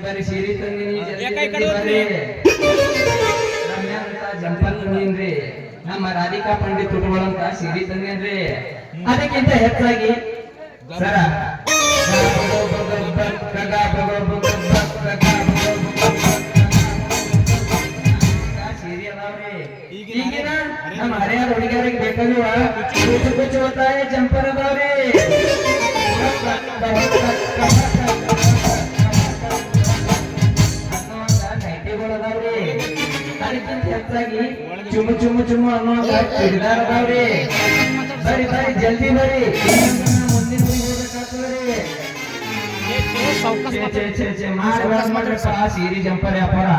ಬರಿ ಸೀರೆ ತಂದಿನಿ ಜಂಪಲ್ ತಂದೀನ್ರಿ ನಮ್ಮ ರಾಧಿಕಾ ಪಂಡಿತ್ ಉಟ್ಕೊಳ್ಳಂತ ಸೀರೆ ತಂದೇನ್ರಿ ಅದಕ್ಕಿಂತ ಹೆಚ್ಚಾಗಿ ಸರ ಸೀರೆ ಅದಾವ್ರಿ ಈಗಿನ ನಮ್ಮ ಹರಿಯಾದ ಹುಡುಗಿಯರಿಗೆ ಬೇಕಾಗುವ ಕುಚ್ಚು ಒತ್ತಾಯ ಜಂಪರ್ ಅದಾವ್ರಿ ಅದಕ್ಕಿಂತ ಹೆಚ್ಚಾಗಿ ಚುಮ್ಮು ಚುಮ್ಮು ಚುಮ್ಮು ಅನ್ನುವಂತ ಚೂಡಿದಾರ್ ಅದಾವ್ರಿ ಬರಿ ಬರಿ ಜಲ್ದಿ ಬರಿ ಮುಂದಿನ ಹೋಗ್ಬೇಕಾಗ್ತದ್ರಿ ಸೀರೆ ಜಂಪರ್ ವ್ಯಾಪಾರ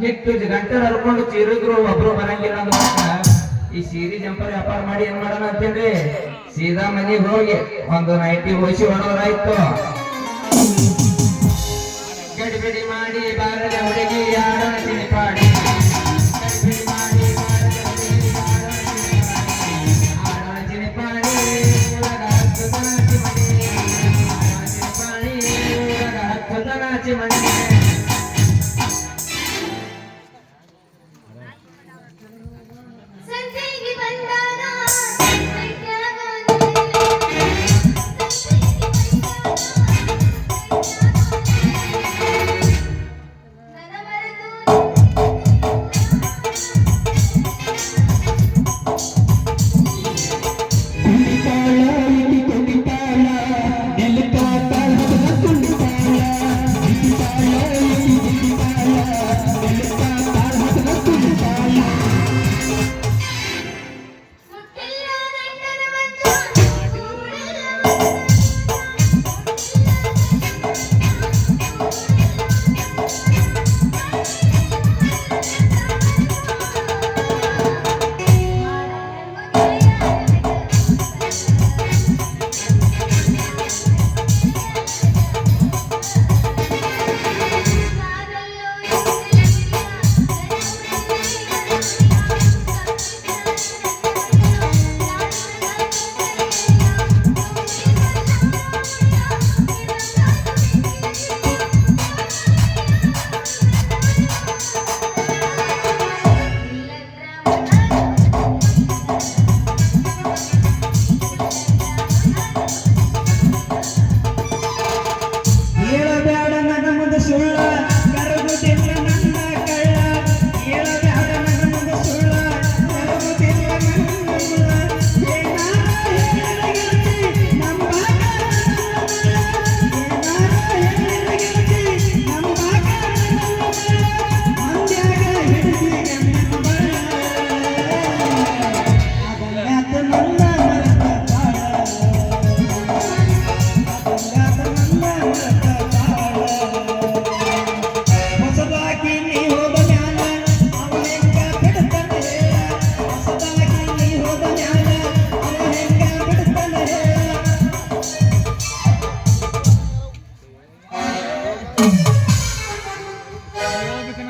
ಹಿಟ್ಟು ಗಂಟೆ ಹರ್ಕೊಂಡು ಚಿರುದ್ರು ಒಬ್ರು ಬರಂಗಿಲ್ಲ ಅಂದ ಈ ಸೀರೆ ಜಂಪರ್ ವ್ಯಾಪಾರ ಮಾಡಿ ಏನ್ ಮಾಡೋಣ ಅಂತೇನ್ರಿ ಸೀದಾ ಮನೆಗೆ ಹೋಗಿ ಒಂದು ನೈಟಿ ಹೋಸಿ ಹೊಡೋರಾಯ್ತು ಗಡಿಬಿಡಿ ಮಾಡಿ ಬಾರದ ಹುಡುಗಿ ಯಾರನ ತಿನಿಪಾಡಿ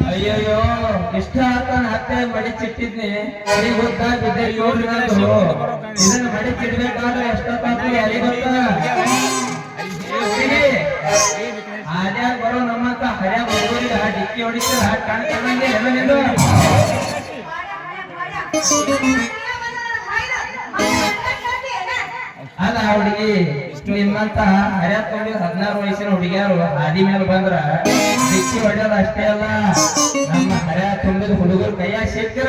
ಅಯ್ಯಯ್ಯೋ ಇಷ್ಟ ಆತನ ಹತ್ತೆ ಮಡಿಚಿಟ್ಟಿದ್ನಿ ಗೊತ್ತಾ ಇದನ್ನ ಮಡಿಚಿಡ್ಬೇಕಾದ್ರೆ ಎಷ್ಟೊತ್ತಾಗ್ತದೆ ಯಾರಿಗೆ ಗೊತ್ತಾ ಆದ್ಯಾಗ ಬರೋ ನಮ್ಮಂತ ಹರ್ಯಾಗ ಹುಡುಗರಿಗೆ ಡಿಕ್ಕಿ ಹೊಡಿತಾರೆ ಕಾಣ್ಕೊಂಡಂಗೆ ಎಲ್ಲ ನಿಂದು ಅಲ್ಲ ಹುಡುಗಿ ನಿಮ್ಮಂತ ಹರ್ಯಾಗ ತಗೊಂಡು 16 ವಯಸ್ಸಿನ ಹುಡುಗಿಯಾರು ಹಾದಿ ಮೇಲೆ ಬಂದ್ರ ಡಿಕ್ಕಿ ಹೊಡೆಯೋದು ಅಷ್ಟೇ ಅಲ್ಲ ನಮ್ಮ ಹರ್ಯಾಗ ತುಂಬಿದ ಹುಡುಗರು ಕೈಯಾಗ ಸಿಕ್ಕ್ರ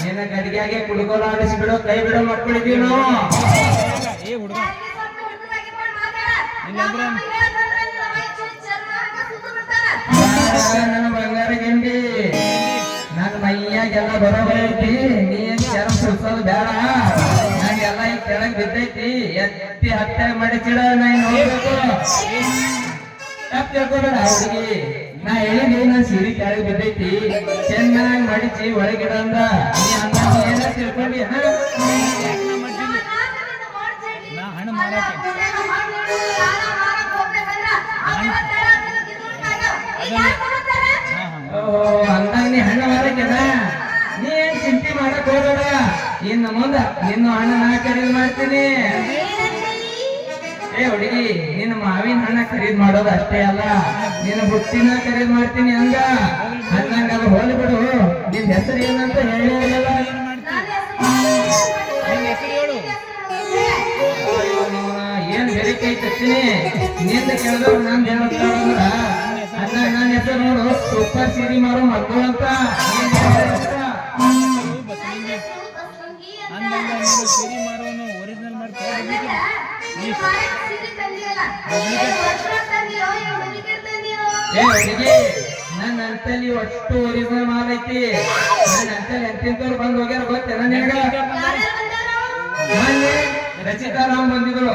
ನಿನ್ನ ಗಡಿಗೆಯಾಗೆ ಕುಡುಗೋಲು ಆಡಿಸಿ ಬಿಡೋ ಕೈ ಬಿಡೋ ಮಕ್ಕಳಿದೀವಿ ನಾವು ನನ್ನ ಬಂಗಾರ ಗಿಂಡಿ ನನ್ನ ಮೈಯಾಗೆಲ್ಲ ಬರೋಬರೈತಿ ನೀನ್ ಚರ್ಮ ಸುಡ್ಸೋದು ಬೇಡ ನಂಗೆಲ್ಲ ಈ ಕೆಳಗ್ ಬಿದ್ದೈತಿ ಎತ್ತಿ ಹತ್ತೆ ಮಡಿಚಿಡ ನಾನು ನೋಡ್ಬೇಕು ತಪ್ಪು ತಿಳ್ಕೊಬೇಡ ಹುಡುಗಿ ನಾ ಹೇಳಿನಿ ನನ್ ಸಿರಿ ಕೆಳಗ್ ಬಿದ್ದೈತಿ ಚೆನ್ನಾಗಿ ಮಡಿಚಿ ಒಳಗಿಡ ಅಂದ ನೀ ಅಂದ ಏನ ತಿಳ್ಕೊಂಡಿ ಅಂದಾಗ ನೀ ಹಣ್ಣು ಮಾರಕ್ಕೆನ ನೀ ಏನ್ ಚಿಂತೆ ಮಾಡಕ್ ಹೋಗಬೇಡ ಈ ಇನ್ನು ಮುಂದ ನಿನ್ನ ಹಣ ನಾ ಖರೀದಿ ಮಾಡ್ತೀನಿ. ಏ ಹುಡುಗಿ, ನಿನ್ನ ಮಾವಿನ ಹಣ್ಣ ಖರೀದಿ ಮಾಡೋದು ಅಷ್ಟೇ ಅಲ್ಲ, ನಿನ್ನ ಬುಟ್ಟಿನ ಖರೀದಿ ಮಾಡ್ತೀನಿ ಹಂಗ ಅನ್ನಂಗ ಅದು ಹೋಲಿ ಬಿಡು. ನಿನ್ ಹೆಸರು ಏನಂತ ಹೇಳಿಲ್ಲ. ಏನ್ ಬೇರೆ ತರ್ತೀನಿ ನಿಂದ ಕೇಳಿದ್ರು ನಂದು ಹೇಳಂದ್ರ ಅನ್ನ ನನ್ನ ಹೆಸರು ನೋಡು ಸೂಪರ್ ಸಿರಿ ಮಾರೋ ಮದ್ದು ಅಂತ. ಏ ಹುಡುಗಿ, ನನ್ನ ಅಂತಲ್ಲಿ ಅಷ್ಟು ಒರಿಜಿನಲ್ ಮಾಲ್ ಐತಿ. ನನ್ನ ಅಂತಲ್ಲಿ ಎಂತಿಂತವ್ರು ಬಂದು ಹೋಗ್ಯಾರ ಗೊತ್ತೇನ ನಿನಗ? ಮೊನ್ನೆ ರಚಿತಾರಾಮ್ ಬಂದಿದ್ರು.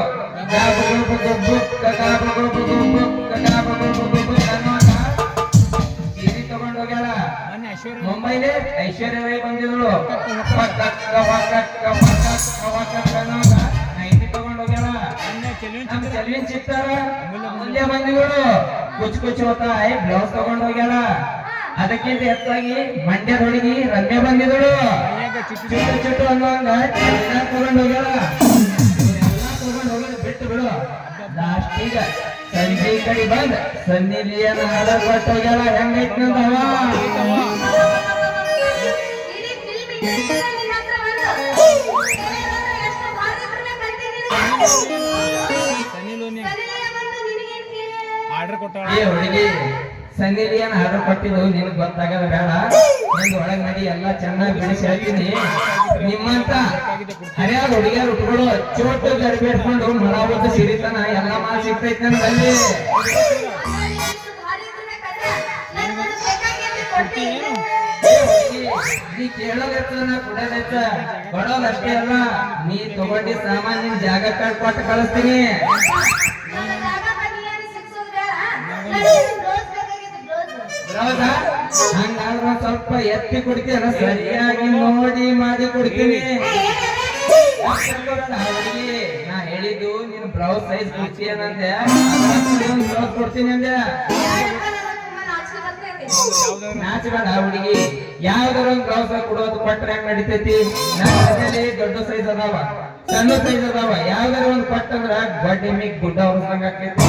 ಸೀರೆ ತಗೊಂಡ್ ಹೋಗ್ಯಾರ. ಮುಂಬೈಲಿ ಐಶ್ವರ್ಯ ರೈ ಬಂದಿದ್ರು. ನೈಟಿ ತಗೊಂಡ್ ಹೋಗ್ಯಾರ. ನಮ್ ಚೆಲುವಿನ ಚಿತ್ತಾರ ಅಮೂಲ್ಯ ಬಂದಿಗಳು. ಕುಚ್ ಕುಚ್ ಹೋತಾ ಬ್ಲೌಸ್ ತಗೊಂಡ್ ಹೋಗ್ಯಾಳ. ಅದಕ್ಕಿಂತ ಹೆಚ್ಚಾಗಿ ಮಂಡ್ಯದ ಹುಡುಗಿ ರಮ್ಯ ಬಂದಿದಳು. ಚುಟ್ಟು ಚುಟ್ಟು ಅನ್ನುವಂಗ ತಗೊಂಡ್ ಹೋಗ್ಯಾಳ. ತಗೊಂಡ್ ಹೋಗೋದು ಬಿಟ್ಟು ಬಿಡು. ಲಾಸ್ಟ್ ಈಗ ಸಂಜೆ ಕಡೆ ಬಂದ್ ಸನ್ನಿ ಲಿಯನ್ ಹಾಡ ಕೊಟ್ಟು ಹೋಗ್ಯಾಳ. ಹೆಂಗೈತ್ ನಂದವ? ಏ ಹುಡುಗಿ, ಸನ್ನಿ ಲಿಯನ್ ಆರ್ಡರ್ ಕೊಟ್ಟಿದ್ದು ನಿನಗ್ ಗೊತ್ತಾಗದ ಬೇಡ. ನಿಂದ ಒಳಗ್ ನಡಿ ಎಲ್ಲ ಚೆನ್ನಾಗಿ ಬಿಡಿಸಿ ಹೇಳ್ತೀನಿ. ನಿಮ್ಮಂತ ಹರಿಯಾದ ಹುಡುಗಿಯರು ಉಟ್ಕೊಂಡು ಚೋಟು ಗರ್ಭ ಇಟ್ಕೊಂಡು ಮಳ ಹೊತ್ತು ಸಿರಿತನ ಎಲ್ಲ ಮಾಲ್ ಸಿಗ್ತೈತಿ ನನ್ನಲ್ಲಿ. ನೀ ಕೇಳೋದೆತ್ತ ನಾ ಕೊಡೋದೆತ್ತ. ಕೊಡೋದಷ್ಟೇ ಅಲ್ಲ, ನೀ ತಗೊಂಡಿ ಸಾಮಾನ್ ನಿನ್ ಜಾಗ ಕೊಟ್ಟು ಕಳಿಸ್ತೀನಿ. ಹೌದಾ? ಹಂಗಾದ್ರೆ ಸ್ವಲ್ಪ ಎತ್ತಿ ಕೊಡ್ತೀರ, ಸರಿಯಾಗಿ ನೋಡಿ ಮಾಡಿ ಕೊಡ್ತೀನಿ. ನಾ ಹೇಳಿದ್ದು ನೀನ್ ಬ್ಲೌಸ್ ಸೈಜ್ ಕೊಡ್ತೀಯನಂದೆ, ಬ್ಲೌಸ್ ಕೊಡ್ತೀನಿ ಅಂದೆ. ನಾಚಬೇಡ ಹುಡುಗಿ, ಯಾವ್ದಾರ ಒಂದ್ ಬ್ಲೌಸ್ ಕೊಡೋದು ಕೊಟ್ರೆ ಹೆಂಗ್ ನಡಿತೈತಿ? ನನ್ನ ದೊಡ್ಡ ಸೈಜ್ ಅದಾವ, ಸಣ್ಣ ಸೈಜ್ ಅದಾವ. ಯಾವ್ದಾರ ಒಂದ್ ಕೊಟ್ಟಂದ್ರ ಬಡ್ಡಿ ಮಿಗ್ ಗುಡ್ಡ ಹೊರಸಂಗ ಆಕೈತಿ.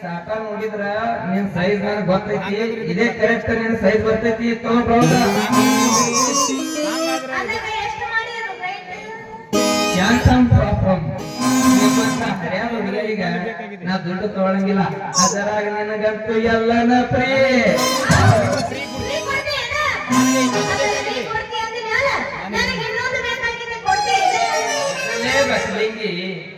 ಸಾಟ ನೋಡಿದ್ರ ನಿನ್ ಸೈಜ್ ನನ್ ಗೊತ್ತೈತಿ. ಇದೇ ಕರೆಕ್ಟ್ ನಿನ್ ಸೈಜ್ ಬರ್ತೈತಿ. ತಗೊಂಡ್ ಬ್ಲೌಸ್ ಹರಿಯಾದ ಹುಡುಗಿಯರಿಗೆ ನಾ ದುಡ್ಡು ತಗೊಳಂಗಿಲ್ಲ. ಅದರಾಗ ನಿನಗಂತೂ ಎಲ್ಲನ ಫ್ರೀ. ಬಸ್ಲಿಂಗಿ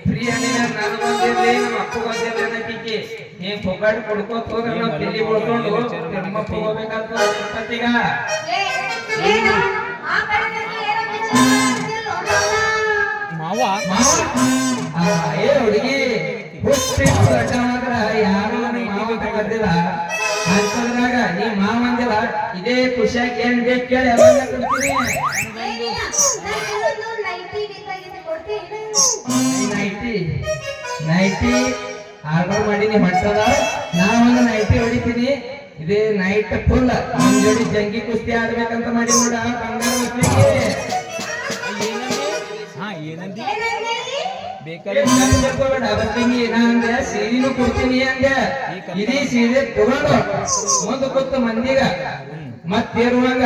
ಫ್ರೀ ಅಂದ್ರೆ ನಾನು ಬಂದಿರ್ಲಿ, ನಮ್ಮ ಅಪ್ಪ ಬಂದಿರ್ಲಿ ಅನ್ನೋಕಿಕ್ಕಿ ನೀನ್ ಪೊಗಾಟ್ ಕೊಡ್ಕೋತ ಹೋದ್ರೆ ನಾವು ತಲೆ ಉಳ್ಕೊಂಡು ತಿಮ್ಮಪ್ಪ ಹೋಗ್ಬೇಕಾಗ್ತದ ತಿರುಪತಿಗ. ಏ ಹುಡುಗಿ, ಹುಟ್ಟಿ ಮಾತ್ರ ಯಾರು ನನಗೆ ಮಾವ ಕರ್ದಿಲ್ಲ ಅಂತಂದ್ರಾಗ ನೀ ಮಾವ ಅಂದಿಲ್ಲ. ಇದೇ ಖುಷಿಯಾಗಿ ಏನ್ ಬೇಕು ಕೇಳಿ ಎಲ್ಲ ಕೊಡ್ತೀನಿ. ನೈಟಿ ಆರ್ಡರ್ ಮಾಡೀನಿ, ಹೊಂಟದ. ನಾ ಒಂದು ನೈಟಿ ಹೊಡಿತೀನಿ. ಇದೇ ನೈಟ್ ಫುಲ್ ನಮ್ ಜೋಡಿ ಜಂಗಿ ಕುಸ್ತಿ ಆಡ್ಬೇಕಂತ ಮಾಡಿ ನೋಡ. ಬಂಗಾರ ಮಕ್ಳಿಗೆ ಸೀರೆನೂ ಕೊಡ್ತೀನಿ ಹಂಗ. ಇಡೀ ಸೀರೆ ತಗೊಂಡು ಮುಂದೆ ಕೂತು ಮಂದಿಗ ಮತ್ತೇರುವಂಗ